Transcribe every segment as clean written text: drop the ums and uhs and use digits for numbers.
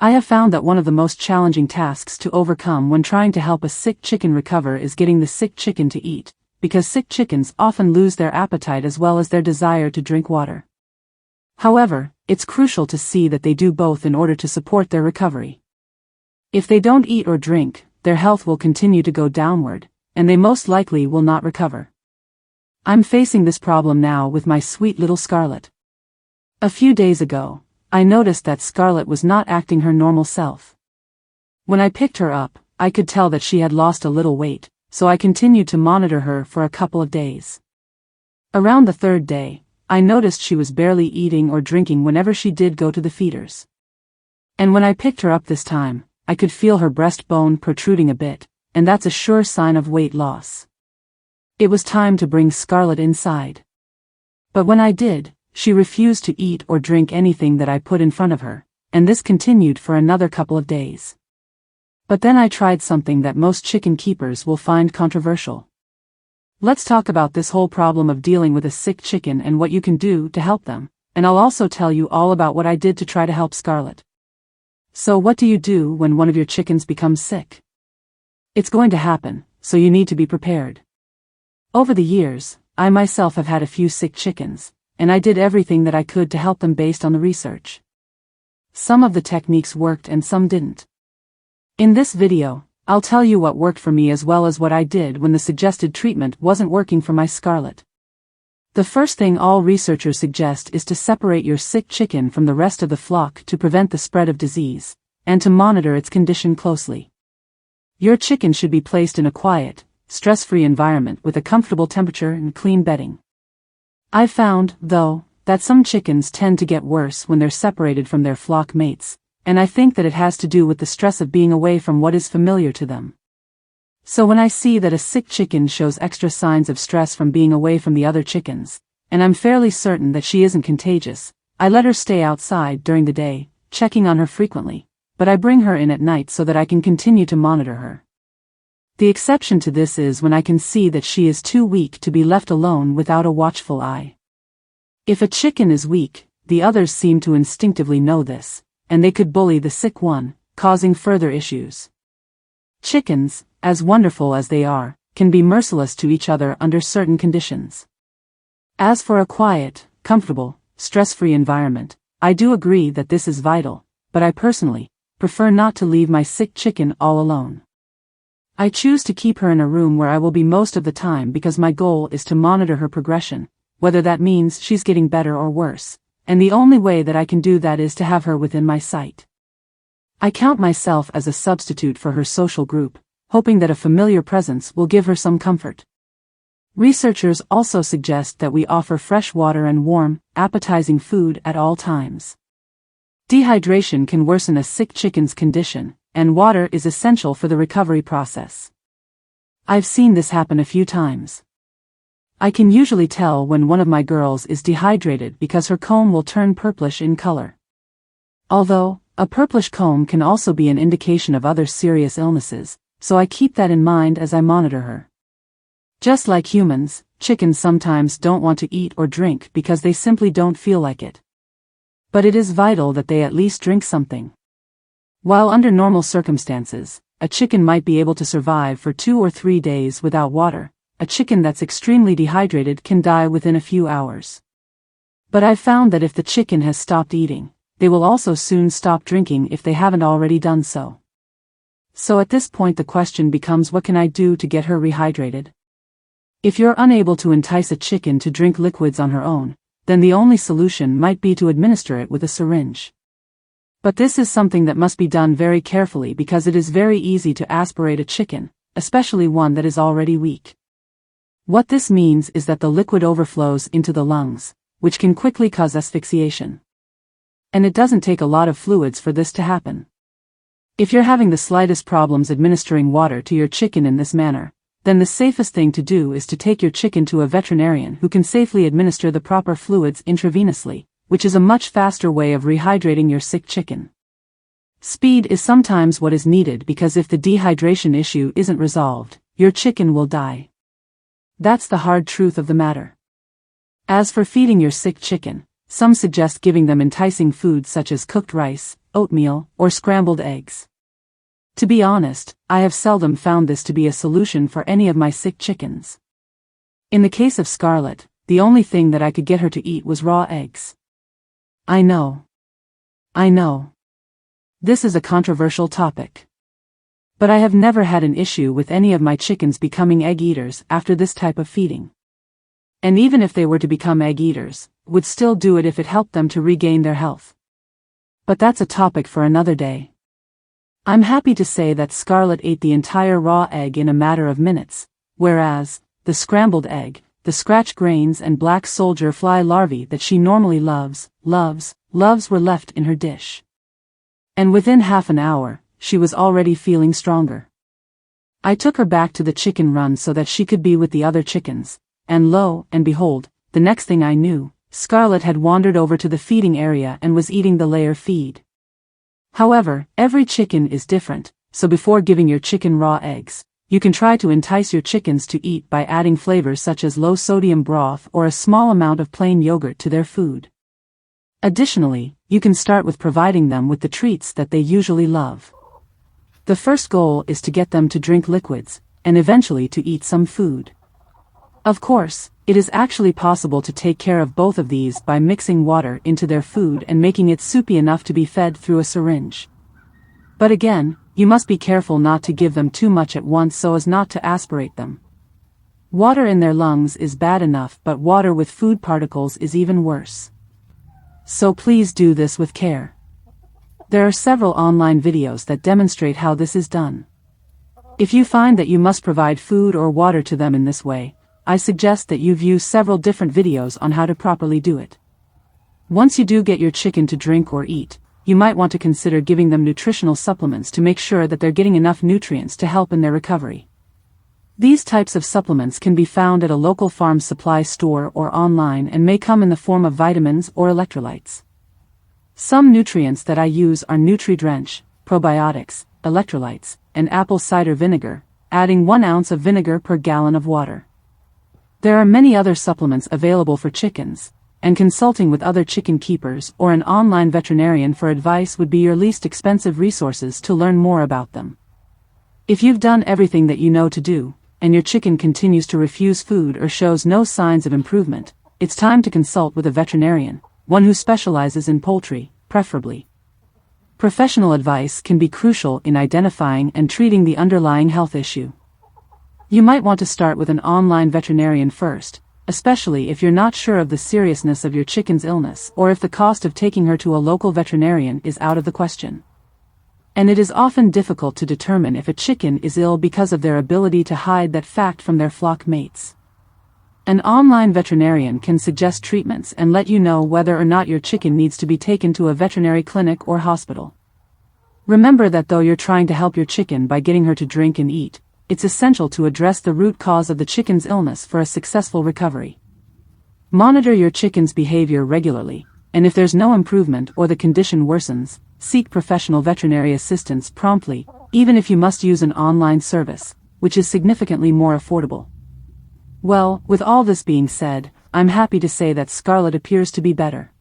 I have found that one of the most challenging tasks to overcome when trying to help a sick chicken recover is getting the sick chicken to eat, because sick chickens often lose their appetite as well as their desire to drink water. However, it's crucial to see that they do both in order to support their recovery. If they don't eat or drink, their health will continue to go downward, and they most likely will not recover. I'm facing this problem now with my sweet little Scarlett. A few days ago, I noticed that Scarlett was not acting her normal self. When I picked her up, I could tell that she had lost a little weight, so I continued to monitor her for a couple of days. Around the third day, I noticed she was barely eating or drinking whenever she did go to the feeders. And when I picked her up this time, I could feel her breastbone protruding a bit, and that's a sure sign of weight loss. It was time to bring Scarlett inside. But when I did, she refused to eat or drink anything that I put in front of her, and this continued for another couple of days. But then I tried something that most chicken keepers will find controversial. Let's talk about this whole problem of dealing with a sick chicken and what you can do to help them, and I'll also tell you all about what I did to try to help Scarlett. So what do you do when one of your chickens becomes sick? It's going to happen, so you need to be prepared. Over the years, I myself have had a few sick chickens, and I did everything that I could to help them based on the research. Some of the techniques worked and some didn't. In this video, I'll tell you what worked for me as well as what I did when the suggested treatment wasn't working for my Scarlett. The first thing all researchers suggest is to separate your sick chicken from the rest of the flock to prevent the spread of disease, and to monitor its condition closely. Your chicken should be placed in a quiet, stress-free environment with a comfortable temperature and clean bedding. I've found, though, that some chickens tend to get worse when they're separated from their flock mates, and I think that it has to do with the stress of being away from what is familiar to them. So when I see that a sick chicken shows extra signs of stress from being away from the other chickens, and I'm fairly certain that she isn't contagious, I let her stay outside during the day, checking on her frequently, but I bring her in at night so that I can continue to monitor her. The exception to this is when I can see that she is too weak to be left alone without a watchful eye. If a chicken is weak, the others seem to instinctively know this, and they could bully the sick one, causing further issues. Chickens, as wonderful as they are, can be merciless to each other under certain conditions. As for a quiet, comfortable, stress-free environment, I do agree that this is vital, but I personally prefer not to leave my sick chicken all alone. I choose to keep her in a room where I will be most of the time because my goal is to monitor her progression, whether that means she's getting better or worse, and the only way that I can do that is to have her within my sight. I count myself as a substitute for her social group, hoping that a familiar presence will give her some comfort. Researchers also suggest that we offer fresh water and warm, appetizing food at all times. Dehydration can worsen a sick chicken's condition, and water is essential for the recovery process. I've seen this happen a few times. I can usually tell when one of my girls is dehydrated because her comb will turn purplish in color. Although, a purplish comb can also be an indication of other serious illnesses, so I keep that in mind as I monitor her. Just like humans, chickens sometimes don't want to eat or drink because they simply don't feel like it. But it is vital that they at least drink something. While under normal circumstances, a chicken might be able to survive for 2 or 3 days without water, a chicken that's extremely dehydrated can die within a few hours. But I've found that if the chicken has stopped eating, they will also soon stop drinking if they haven't already done so. So at this point the question becomes, what can I do to get her rehydrated? If you're unable to entice a chicken to drink liquids on her own, then the only solution might be to administer it with a syringe. But this is something that must be done very carefully because it is very easy to aspirate a chicken, especially one that is already weak. What this means is that the liquid overflows into the lungs, which can quickly cause asphyxiation. And it doesn't take a lot of fluids for this to happen. If you're having the slightest problems administering water to your chicken in this manner, then the safest thing to do is to take your chicken to a veterinarian who can safely administer the proper fluids intravenously, which is a much faster way of rehydrating your sick chicken. Speed is sometimes what is needed because if the dehydration issue isn't resolved, your chicken will die. That's the hard truth of the matter. As for feeding your sick chicken, some suggest giving them enticing foods such as cooked rice, oatmeal, or scrambled eggs. To be honest, I have seldom found this to be a solution for any of my sick chickens. In the case of Scarlett, the only thing that I could get her to eat was raw eggs. I know. This is a controversial topic. But I have never had an issue with any of my chickens becoming egg eaters after this type of feeding. And even if they were to become egg eaters, would still do it if it helped them to regain their health. But that's a topic for another day. I'm happy to say that Scarlett ate the entire raw egg in a matter of minutes, whereas, the scrambled egg, the scratch grains and black soldier fly larvae that she normally loves were left in her dish. And within half an hour, she was already feeling stronger. I took her back to the chicken run so that she could be with the other chickens, and lo and behold, the next thing I knew, Scarlett had wandered over to the feeding area and was eating the layer feed. However, every chicken is different, so before giving your chicken raw eggs, you can try to entice your chickens to eat by adding flavors such as low-sodium broth or a small amount of plain yogurt to their food. Additionally, you can start with providing them with the treats that they usually love. The first goal is to get them to drink liquids, and eventually to eat some food. Of course, it is actually possible to take care of both of these by mixing water into their food and making it soupy enough to be fed through a syringe. But again, you must be careful not to give them too much at once so as not to aspirate them. Water in their lungs is bad enough, but water with food particles is even worse. So please do this with care. There are several online videos that demonstrate how this is done. If you find that you must provide food or water to them in this way, I suggest that you view several different videos on how to properly do it. Once you do get your chicken to drink or eat, you might want to consider giving them nutritional supplements to make sure that they're getting enough nutrients to help in their recovery. These types of supplements can be found at a local farm supply store or online and may come in the form of vitamins or electrolytes. Some nutrients that I use are Nutri-Drench, probiotics, electrolytes, and apple cider vinegar, adding 1 ounce of vinegar per gallon of water. There are many other supplements available for chickens, and consulting with other chicken keepers or an online veterinarian for advice would be your least expensive resources to learn more about them. If you've done everything that you know to do, and your chicken continues to refuse food or shows no signs of improvement, it's time to consult with a veterinarian, one who specializes in poultry, preferably. Professional advice can be crucial in identifying and treating the underlying health issue. You might want to start with an online veterinarian first, especially if you're not sure of the seriousness of your chicken's illness or if the cost of taking her to a local veterinarian is out of the question. And it is often difficult to determine if a chicken is ill because of their ability to hide that fact from their flock mates. An online veterinarian can suggest treatments and let you know whether or not your chicken needs to be taken to a veterinary clinic or hospital. Remember that though you're trying to help your chicken by getting her to drink and eat, it's essential to address the root cause of the chicken's illness for a successful recovery. Monitor your chicken's behavior regularly, and if there's no improvement or the condition worsens, seek professional veterinary assistance promptly, even if you must use an online service, which is significantly more affordable. Well, with all this being said, I'm happy to say that Scarlett appears to be better.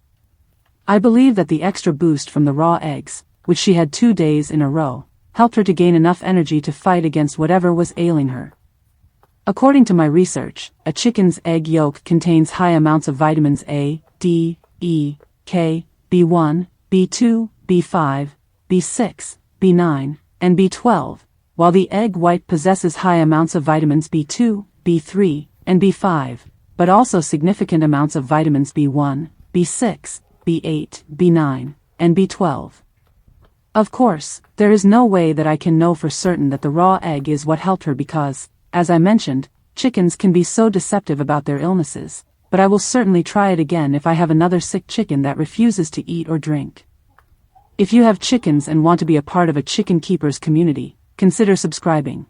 I believe that the extra boost from the raw eggs, which she had 2 days in a row, helped her to gain enough energy to fight against whatever was ailing her. According to my research, a chicken's egg yolk contains high amounts of vitamins A, D, E, K, B1, B2, B5, B6, B9, and B12, while the egg white possesses high amounts of vitamins B2, B3, and B5, but also significant amounts of vitamins B1, B6, B8, B9, and B12. Of course, there is no way that I can know for certain that the raw egg is what helped her because, as I mentioned, chickens can be so deceptive about their illnesses, but I will certainly try it again if I have another sick chicken that refuses to eat or drink. If you have chickens and want to be a part of a chicken keepers community, consider subscribing.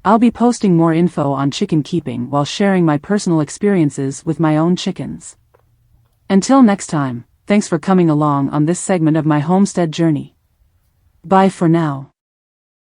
I'll be posting more info on chicken keeping while sharing my personal experiences with my own chickens. Until next time, thanks for coming along on this segment of my homestead journey. Bye for now.